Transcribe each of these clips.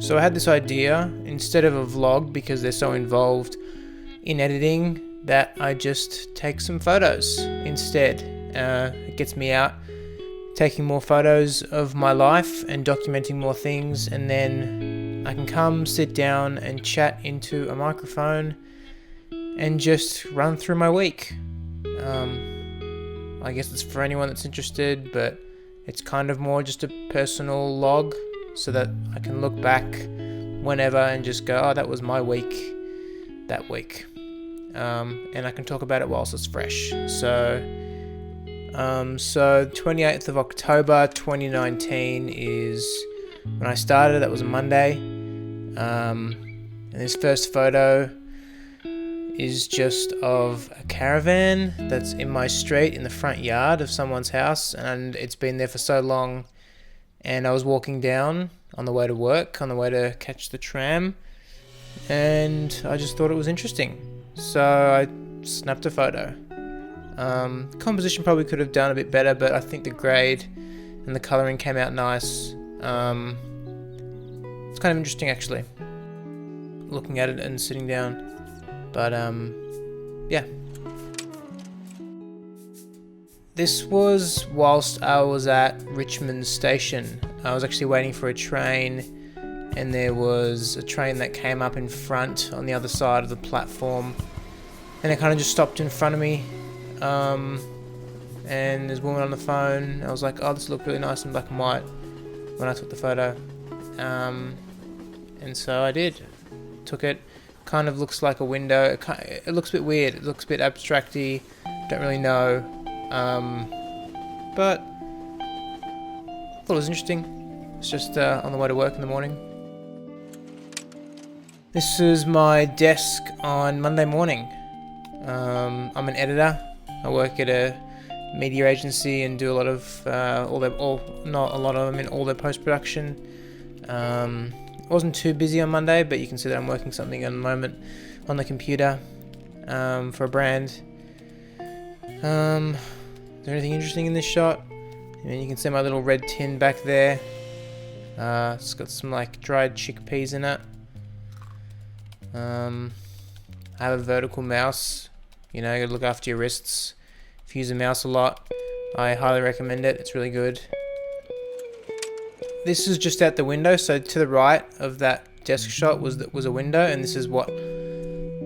So I had this idea, instead of a vlog, because they're so involved in editing, that I just take some photos instead. It gets me out, taking more photos of my life and documenting more things, and then I can come sit down and chat into a microphone and just run through my week. I guess it's for anyone that's interested, but it's kind of more just a personal log so that I can look back whenever and just go, oh, that was my week that week. And I can talk about it whilst it's fresh. So 28th of October 2019 is when I started. That was a Monday. And this first photo is just of a caravan that's in my street in the front yard of someone's house, and it's been there for so long. And I was walking down on the way to work, on the way to catch the tram, and I just thought it was interesting. So I snapped a photo. Composition probably could have done a bit better, but I think the grade and the colouring came out nice. It's kind of interesting actually, looking at it and sitting down. But yeah. This was whilst I was at Richmond Station. I was actually waiting for a train, and there was a train that came up in front on the other side of the platform, and it kind of just stopped in front of me. And there's a woman on the phone. I was like, oh, this looked really nice in black and white when I took the photo. And so I did. Took it. Kind of looks like a window. It looks a bit weird. It looks a bit abstracty. Don't really know. But I thought it was interesting. It's just on the way to work in the morning. This is my desk on Monday morning. I'm an editor. I work at a media agency and do a lot of all their post-production. Wasn't too busy on Monday, but you can see that I'm working something at the moment on the computer for a brand. Is there anything interesting in this shot? I mean, you can see my little red tin back there. It's got some like dried chickpeas in it. I have a vertical mouse. You know, you gotta look after your wrists. If you use a mouse a lot, I highly recommend it. It's really good. This is just out the window, so to the right of that desk shot was a window, and this is what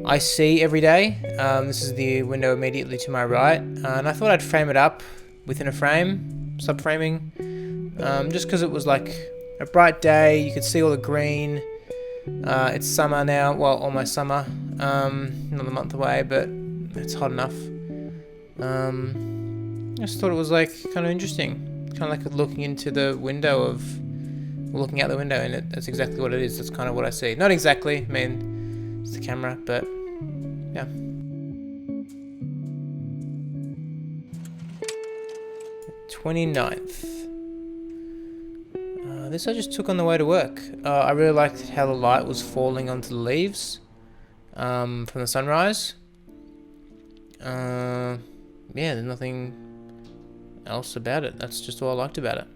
I see every day. This is the window immediately to my right, and I thought I'd frame it up within a frame, subframing, just because it was like a bright day. You could see all the green. It's summer now, well, almost summer, another month away, but it's hot enough. I just thought it was like kind of interesting, kind of like looking into the window looking out the window, and that's exactly what it is. That's kind of what I see. Not exactly, I mean, it's the camera, but yeah. The 29th. This I just took on the way to work. I really liked how the light was falling onto the leaves from the sunrise. Yeah, there's nothing else about it. That's just all I liked about it.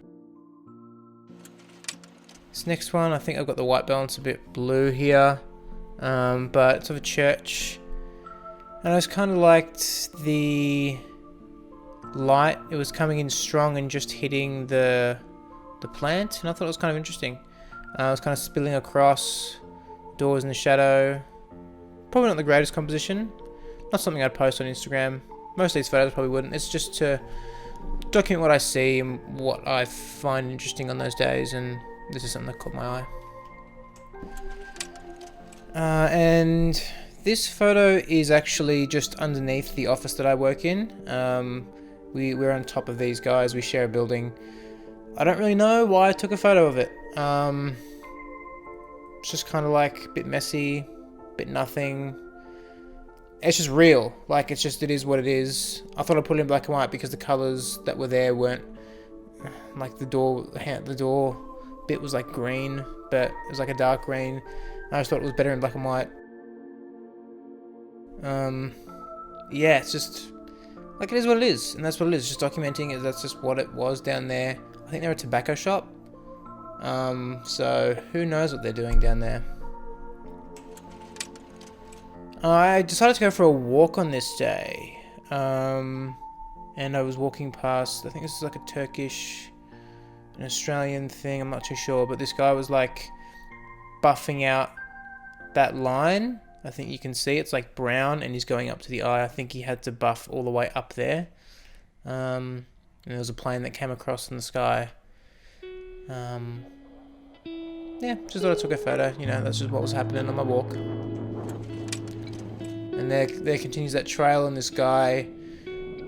This next one, I think I've got the white balance a bit blue here, but it's of a church, and I just kind of liked the light. It was coming in strong and just hitting the plant, and I thought it was kind of interesting. It was kind of spilling across, doors in the shadow. Probably not the greatest composition. Not something I'd post on Instagram. Most of these photos probably wouldn't. It's just to document what I see and what I find interesting on those days, and this is something that caught my eye. And this photo is actually just underneath the office that I work in. We're on top of these guys. We share a building. I don't really know why I took a photo of it. It's just kind of like a bit messy, a bit nothing. It's just real. Like, it is what it is. I thought I'd put it in black and white because the colours that were there weren't, like the door bit was like green, but it was like a dark green. I just thought it was better in black and white. Yeah, it's just like, it is what it is, and that's what it is. Just documenting it. That's just what it was down there. I think they're a tobacco shop. So who knows what they're doing down there. I decided to go for a walk on this day. And I was walking past, I think this is like a Turkish, an Australian thing, I'm not too sure, but this guy was like buffing out that line. I think you can see it's like brown and he's going up to the eye. I think he had to buff all the way up there. And there was a plane that came across in the sky. Yeah, just thought I took a photo. You know, that's just what was happening on my walk. And there continues that trail, and this guy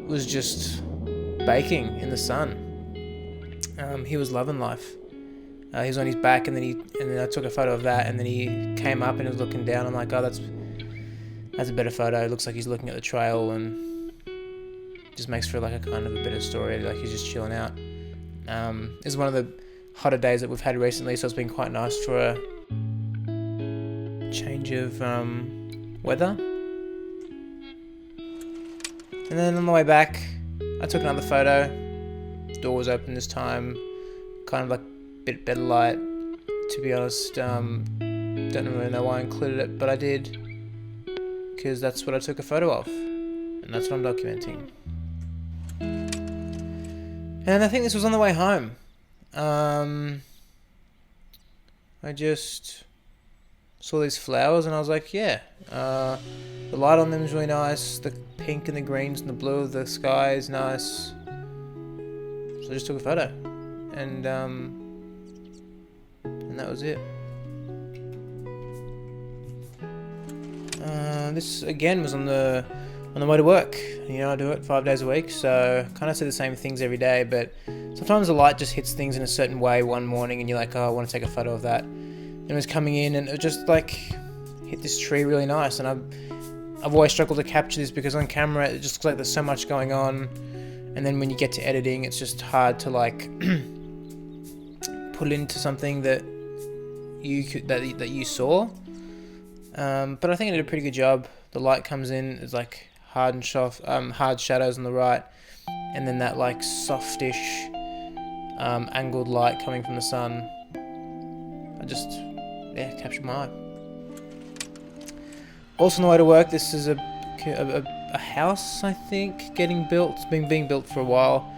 was just baking in the sun. He was loving life. He was on his back, and then I took a photo of that, and then he came up and he was looking down. I'm like, oh, that's a better photo. It looks like he's looking at the trail, and just makes for like a kind of a better story. Like he's just chilling out. It's one of the hotter days that we've had recently, so it's been quite nice for a change of weather. And then on the way back, I took another photo. The door was open this time, kind of like a bit better light. To be honest, don't really know why I included it, but I did, because that's what I took a photo of, and that's what I'm documenting. And I think this was on the way home. I just saw these flowers and I was like, yeah, the light on them is really nice. The pink and the greens and the blue of the sky is nice. So I just took a photo, and that was it. This again was on the way to work. You know, I do it 5 days a week, so kind of see the same things every day, but sometimes the light just hits things in a certain way one morning and you're like, oh, I want to take a photo of that. And it was coming in and it just like hit this tree really nice, and I've always struggled to capture this because on camera it just looks like there's so much going on, and then when you get to editing it's just hard to like put it into something that you saw. But I think I did a pretty good job. The light comes in, it's like hard shadows on the right, and then that like softish angled light coming from the sun. I just captured my eye. Also on the way to work, this is a house, I think, getting built. It's been being built for a while.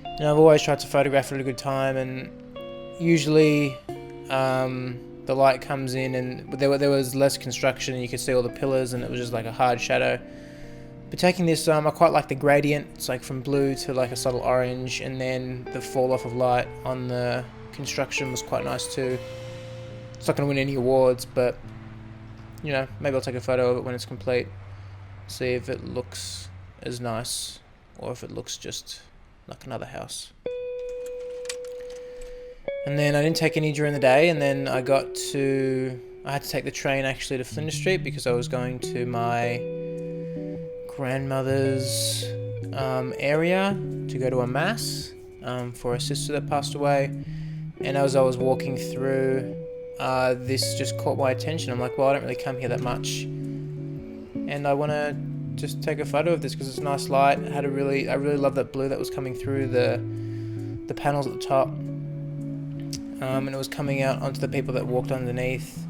And I've always tried to photograph it at a good time, and usually the light comes in and there was less construction and you could see all the pillars and it was just like a hard shadow. But taking this, I quite like the gradient. It's like from blue to like a subtle orange, and then the fall off of light on the construction was quite nice too. It's not going to win any awards, but you know, maybe I'll take a photo of it when it's complete, see if it looks as nice or if it looks just like another house. And then I didn't take any during the day, and then I had to take the train actually to Flinders Street because I was going to my grandmother's area to go to a mass for a sister that passed away. And as I was walking through, this just caught my attention. I'm like, well, I don't really come here that much, and I want to just take a photo of this because it's a nice light. I really love that blue that was coming through the panels at the top. And it was coming out onto the people that walked underneath.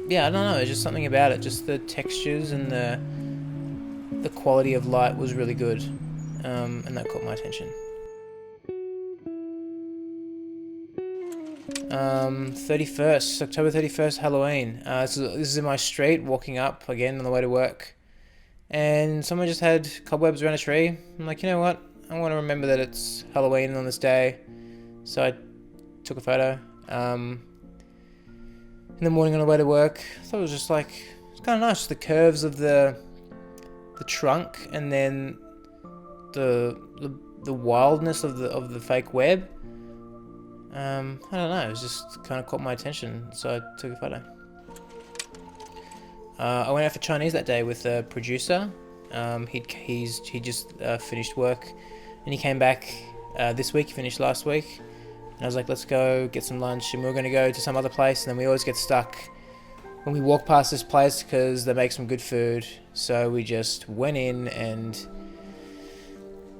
Yeah, I don't know, it's just something about it. Just the textures and the quality of light was really good, and that caught my attention. 31st, October 31st, Halloween. So this is in my street, walking up again on the way to work, and someone just had cobwebs around a tree. I'm like, you know what? I want to remember that it's Halloween on this day. So I took a photo. In the morning on the way to work, I thought it was just like, it's kind of nice, the curves of the trunk, and then the wildness of the fake web. I don't know, it was just kind of caught my attention, so I took a photo. I went out for Chinese that day with a producer. He just finished work, and he came back this week. He finished last week. And I was like, let's go get some lunch, and we were going to go to some other place, and then we always get stuck when we walk past this place because they make some good food. So we just went in and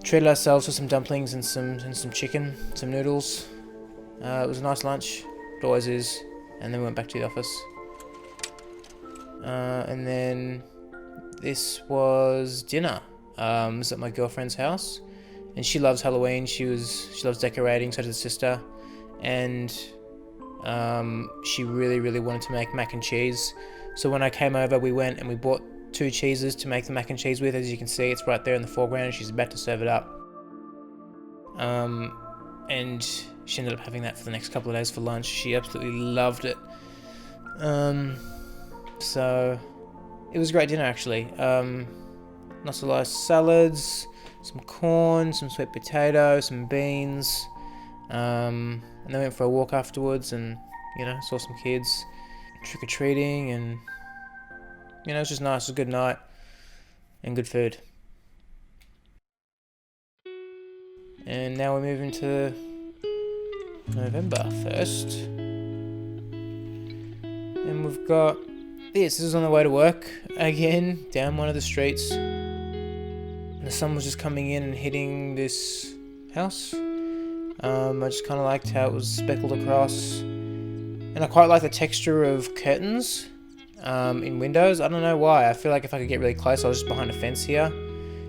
treated ourselves to some dumplings and some chicken, some noodles. It was a nice lunch. It always is. And then we went back to the office. And then this was dinner. It was at my girlfriend's house, and she loves Halloween. She loves decorating. So does her sister, and she really wanted to make mac and cheese. So when I came over, we went and we bought 2 cheeses to make the mac and cheese with. As you can see, it's right there in the foreground. She's about to serve it up. And she ended up having that for the next couple of days for lunch. She absolutely loved it. So it was a great dinner, actually. Nice nice salads, some corn, some sweet potato, some beans. And then went for a walk afterwards, and saw some kids trick-or-treating, and it was just nice. It was a good night and good food. And now we're moving to November 1st. And we've got this. This is on the way to work again, down one of the streets. And the sun was just coming in and hitting this house. I just kind of liked how it was speckled across. And I quite like the texture of curtains in windows. I don't know why. I feel like if I could get really close, I was just behind a fence here.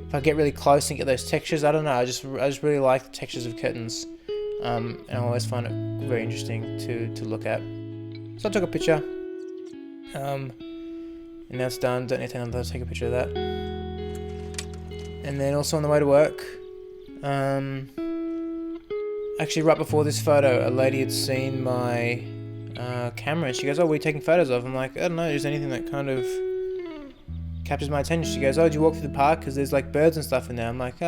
If I get really close and get those textures, I don't know. I just really like the textures of curtains. And I always find it very interesting to look at. So I took a picture. And now it's done. Don't need to take a picture of that. And then also on the way to work, actually right before this photo, a lady had seen my camera, and she goes, "Oh, what are you taking photos of?" I'm like, "I don't know, just anything that kind of captures my attention." She goes, "Oh, did you walk through the park? Because there's like birds and stuff in there." I'm like,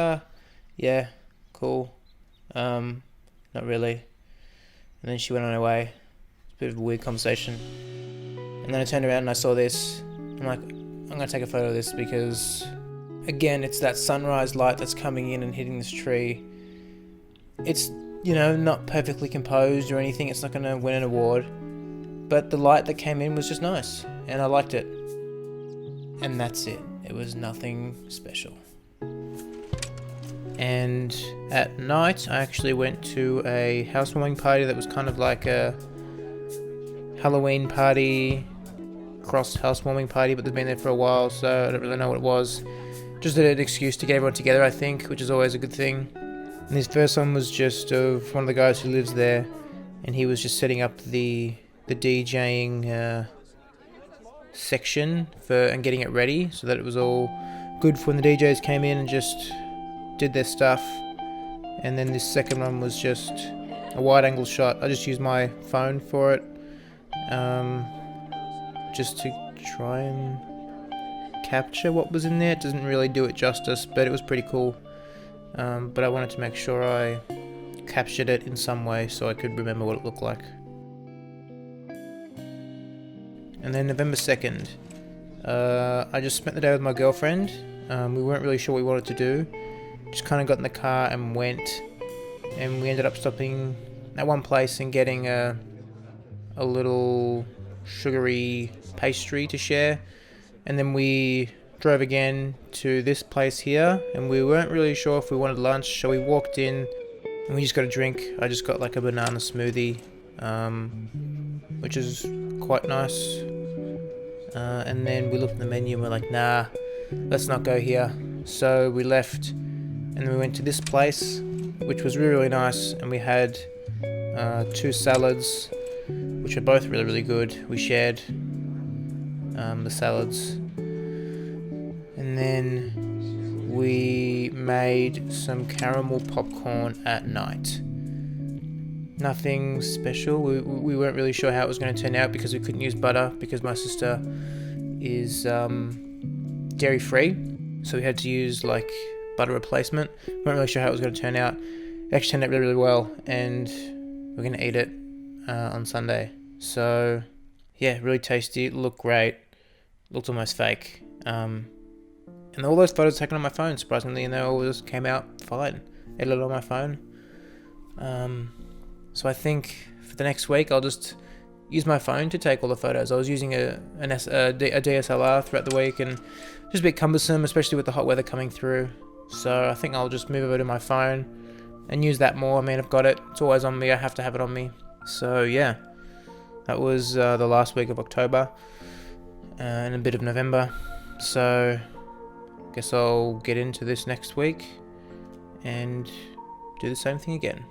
yeah, cool. Not really." And then she went on her way. It's a bit of a weird conversation. And then I turned around and I saw this. I'm like, I'm going to take a photo of this because, again, it's that sunrise light that's coming in and hitting this tree. It's, not perfectly composed or anything. It's not going to win an award. But the light that came in was just nice. And I liked it. And that's it. It was nothing special. And at night, I actually went to a housewarming party that was kind of like a Halloween party, cross housewarming party, but they've been there for a while, so I don't really know what it was. Just an excuse to get everyone together, I think, which is always a good thing. And this first one was just of one of the guys who lives there, and he was just setting up the DJing section and getting it ready so that it was all good for when the DJs came in and just did their stuff. And then this second one was just a wide angle shot. I just used my phone for it, just to try and capture what was in there. It doesn't really do it justice, but it was pretty cool. But I wanted to make sure I captured it in some way so I could remember what it looked like. And then November 2nd, I just spent the day with my girlfriend. We weren't really sure what we wanted to do. Just kind of got in the car and went, and we ended up stopping at one place and getting a little sugary pastry to share. And then we drove again to this place here, and we weren't really sure if we wanted lunch, so we walked in and we just got a drink. I just got like a banana smoothie, which is quite nice. And then we looked at the menu and we're like, nah, let's not go here. So we left and we went to this place, which was really nice, and we had 2 salads, which are both really good. We shared the salads, and then we made some caramel popcorn at night. Nothing special. We weren't really sure how it was going to turn out because we couldn't use butter because my sister is dairy free, so we had to use like butter replacement. We weren't really sure how it was going to turn out. It actually turned out really and we're going to eat it on Sunday. So yeah, really tasty. It looked great. Looked almost fake. And all those photos taken on my phone, surprisingly, and they all just came out fine. Edited on my phone. So I think for the next week I'll just use my phone to take all the photos. I was using a DSLR throughout the week, and just a bit cumbersome, especially with the hot weather coming through. So I think I'll just move over to my phone, and use that more. I mean, I've got it. It's always on me. I have to have it on me. So yeah, that was the last week of October and a bit of November. So I guess I'll get into this next week and do the same thing again.